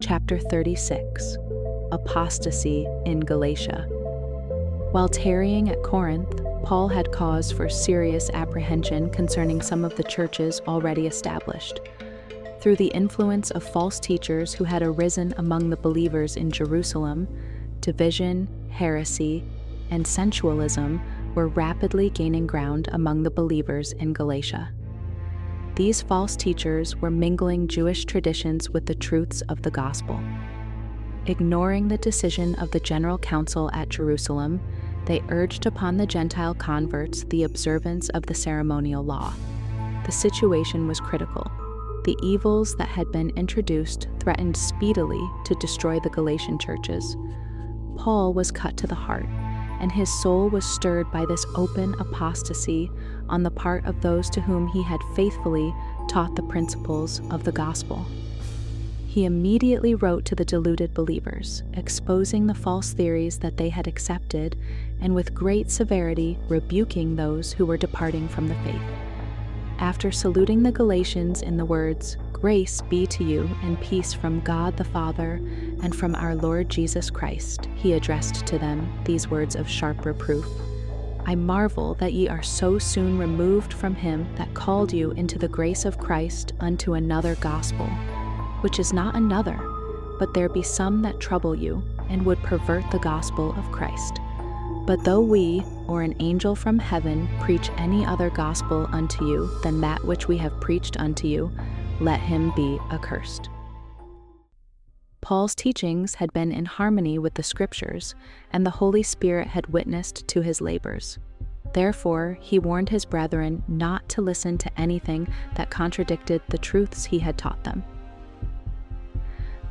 Chapter 36, Apostasy in Galatia. While tarrying at Corinth, Paul had cause for serious apprehension concerning some of the churches already established. Through the influence of false teachers who had arisen among the believers in Jerusalem, division, heresy, and sensualism were rapidly gaining ground among the believers in Galatia. These false teachers were mingling Jewish traditions with the truths of the gospel. Ignoring the decision of the General Council at Jerusalem, they urged upon the Gentile converts the observance of the ceremonial law. The situation was critical. The evils that had been introduced threatened speedily to destroy the Galatian churches. Paul was cut to the heart, and his soul was stirred by this open apostasy on the part of those to whom he had faithfully taught the principles of the gospel. He immediately wrote to the deluded believers, exposing the false theories that they had accepted, and with great severity rebuking those who were departing from the faith. After saluting the Galatians in the words, "Grace be to you and peace from God the Father and from our Lord Jesus Christ," he addressed to them these words of sharp reproof. "I marvel that ye are so soon removed from him that called you into the grace of Christ unto another gospel, which is not another, but there be some that trouble you, and would pervert the gospel of Christ. But though we, or an angel from heaven, preach any other gospel unto you than that which we have preached unto you, let him be accursed." Paul's teachings had been in harmony with the Scriptures, and the Holy Spirit had witnessed to his labors. Therefore, he warned his brethren not to listen to anything that contradicted the truths he had taught them.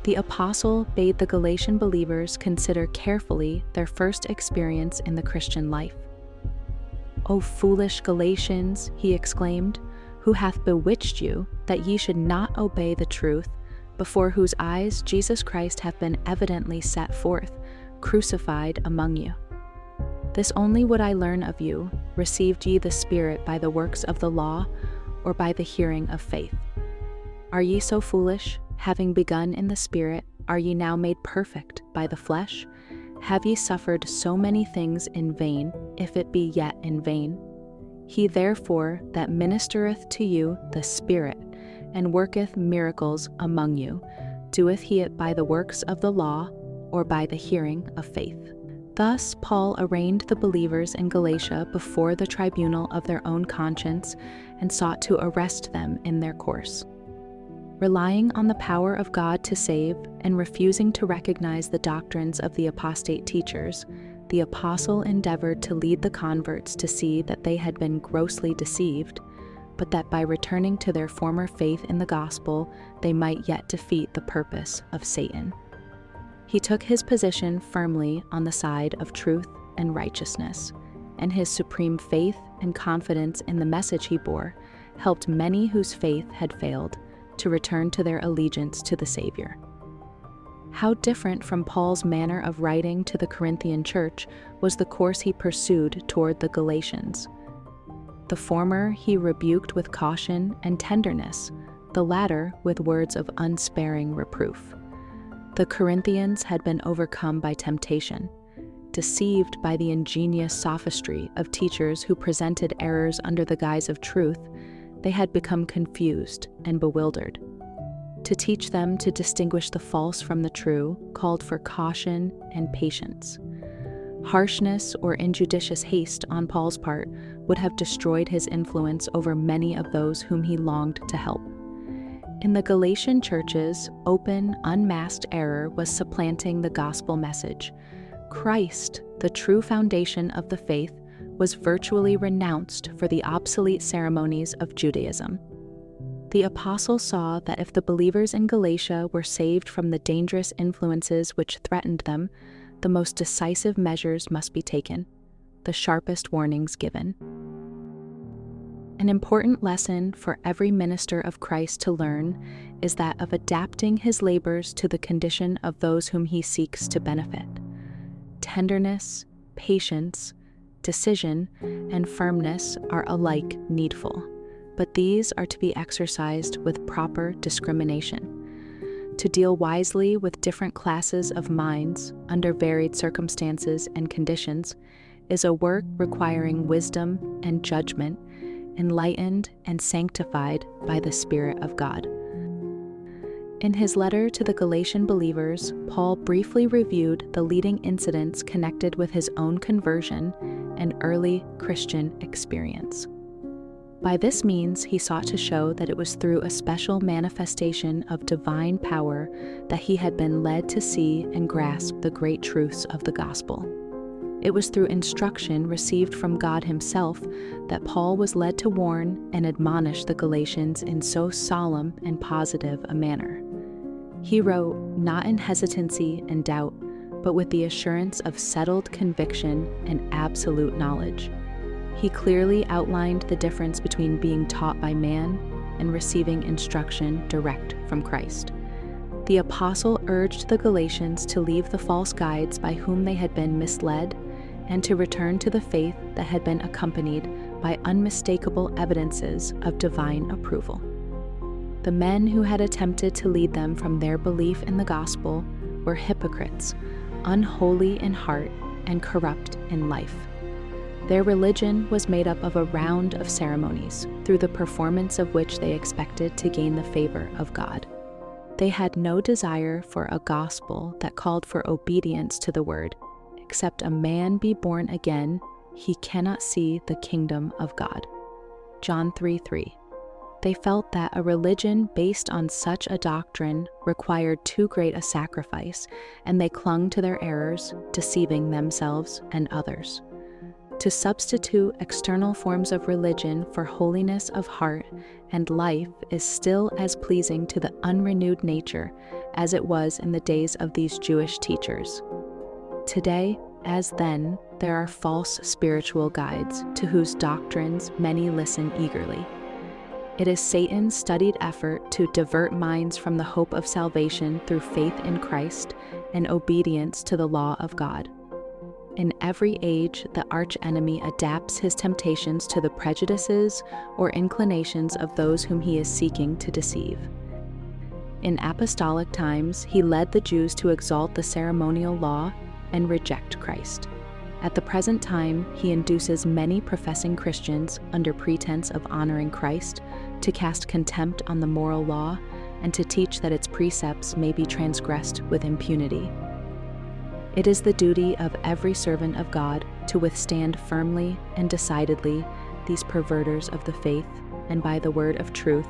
The apostle bade the Galatian believers consider carefully their first experience in the Christian life. "O foolish Galatians," he exclaimed, "who hath bewitched you, that ye should not obey the truth, before whose eyes Jesus Christ hath been evidently set forth, crucified among you? This only would I learn of you, received ye the Spirit by the works of the law, or by the hearing of faith? Are ye so foolish? Having begun in the Spirit, are ye now made perfect by the flesh? Have ye suffered so many things in vain, if it be yet in vain? He therefore that ministereth to you the Spirit, and worketh miracles among you, doeth he it by the works of the law, or by the hearing of faith?" Thus Paul arraigned the believers in Galatia before the tribunal of their own conscience, and sought to arrest them in their course. Relying on the power of God to save, and refusing to recognize the doctrines of the apostate teachers, the apostle endeavored to lead the converts to see that they had been grossly deceived, but that by returning to their former faith in the gospel, they might yet defeat the purpose of Satan. He took his position firmly on the side of truth and righteousness, and his supreme faith and confidence in the message he bore helped many whose faith had failed to return to their allegiance to the Savior. How different from Paul's manner of writing to the Corinthian church was the course he pursued toward the Galatians. The former he rebuked with caution and tenderness, the latter with words of unsparing reproof. The Corinthians had been overcome by temptation. Deceived by the ingenious sophistry of teachers who presented errors under the guise of truth, they had become confused and bewildered. To teach them to distinguish the false from the true called for caution and patience. Harshness or injudicious haste on Paul's part would have destroyed his influence over many of those whom he longed to help. In the Galatian churches, open, unmasked error was supplanting the gospel message. Christ, the true foundation of the faith, was virtually renounced for the obsolete ceremonies of Judaism. The apostle saw that if the believers in Galatia were saved from the dangerous influences which threatened them, the most decisive measures must be taken, the sharpest warnings given. An important lesson for every minister of Christ to learn is that of adapting his labors to the condition of those whom he seeks to benefit. Tenderness, patience, decision, and firmness are alike needful, but these are to be exercised with proper discrimination. To deal wisely with different classes of minds under varied circumstances and conditions is a work requiring wisdom and judgment, enlightened and sanctified by the Spirit of God. In his letter to the Galatian believers, Paul briefly reviewed the leading incidents connected with his own conversion and early Christian experience. By this means, he sought to show that it was through a special manifestation of divine power that he had been led to see and grasp the great truths of the gospel. It was through instruction received from God himself that Paul was led to warn and admonish the Galatians in so solemn and positive a manner. He wrote, not in hesitancy and doubt, but with the assurance of settled conviction and absolute knowledge. He clearly outlined the difference between being taught by man and receiving instruction direct from Christ. The apostle urged the Galatians to leave the false guides by whom they had been misled and to return to the faith that had been accompanied by unmistakable evidences of divine approval. The men who had attempted to lead them from their belief in the gospel were hypocrites, unholy in heart and corrupt in life. Their religion was made up of a round of ceremonies, through the performance of which they expected to gain the favor of God. They had no desire for a gospel that called for obedience to the word. Except a man be born again, he cannot see the kingdom of God. John 3:3. They felt that a religion based on such a doctrine required too great a sacrifice, and they clung to their errors, deceiving themselves and others. To substitute external forms of religion for holiness of heart and life is still as pleasing to the unrenewed nature as it was in the days of these Jewish teachers. Today, as then, there are false spiritual guides to whose doctrines many listen eagerly. It is Satan's studied effort to divert minds from the hope of salvation through faith in Christ and obedience to the law of God. In every age, the archenemy adapts his temptations to the prejudices or inclinations of those whom he is seeking to deceive. In apostolic times, he led the Jews to exalt the ceremonial law and reject Christ. At the present time, he induces many professing Christians, under pretense of honoring Christ, to cast contempt on the moral law and to teach that its precepts may be transgressed with impunity. It is the duty of every servant of God to withstand firmly and decidedly these perverters of the faith, and by the word of truth,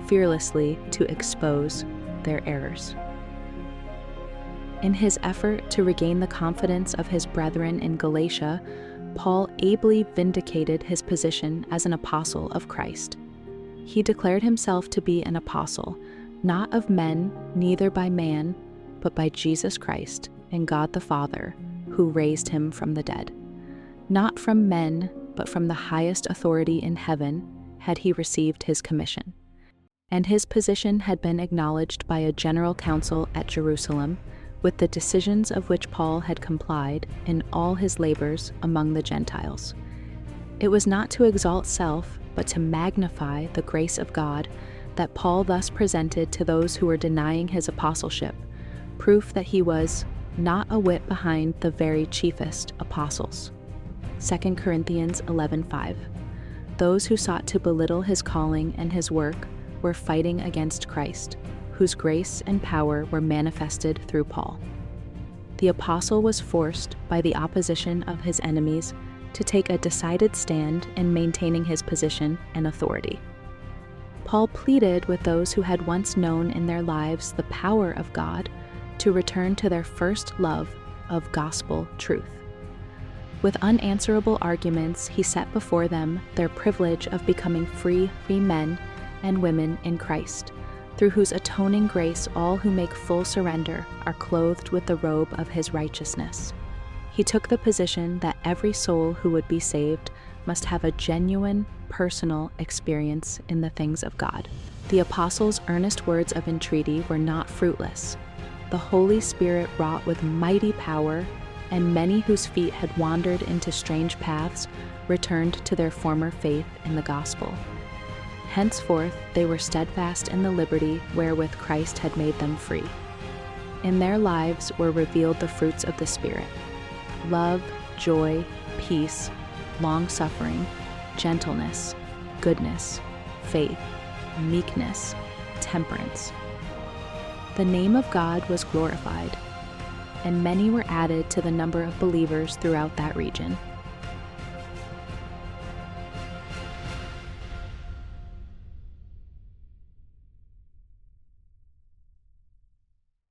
fearlessly to expose their errors. In his effort to regain the confidence of his brethren in Galatia, Paul ably vindicated his position as an apostle of Christ. He declared himself to be an apostle, not of men, neither by man, but by Jesus Christ and God the Father, who raised him from the dead. Not from men, but from the highest authority in heaven had he received his commission. And his position had been acknowledged by a general council at Jerusalem, with the decisions of which Paul had complied in all his labors among the Gentiles. It was not to exalt self, but to magnify the grace of God that Paul thus presented to those who were denying his apostleship, proof that he was not a whit behind the very chiefest apostles. 2 Corinthians 11:5. Those who sought to belittle his calling and his work were fighting against Christ, whose grace and power were manifested through Paul. The apostle was forced by the opposition of his enemies to take a decided stand in maintaining his position and authority. Paul pleaded with those who had once known in their lives the power of God to return to their first love of gospel truth. With unanswerable arguments, he set before them their privilege of becoming free men and women in Christ, through whose atoning grace all who make full surrender are clothed with the robe of his righteousness. He took the position that every soul who would be saved must have a genuine, personal experience in the things of God. The apostles' earnest words of entreaty were not fruitless. The Holy Spirit wrought with mighty power, and many whose feet had wandered into strange paths returned to their former faith in the gospel. Henceforth they were steadfast in the liberty wherewith Christ had made them free. In their lives were revealed the fruits of the Spirit: love, joy, peace, long-suffering, gentleness, goodness, faith, meekness, temperance. The name of God was glorified, and many were added to the number of believers throughout that region.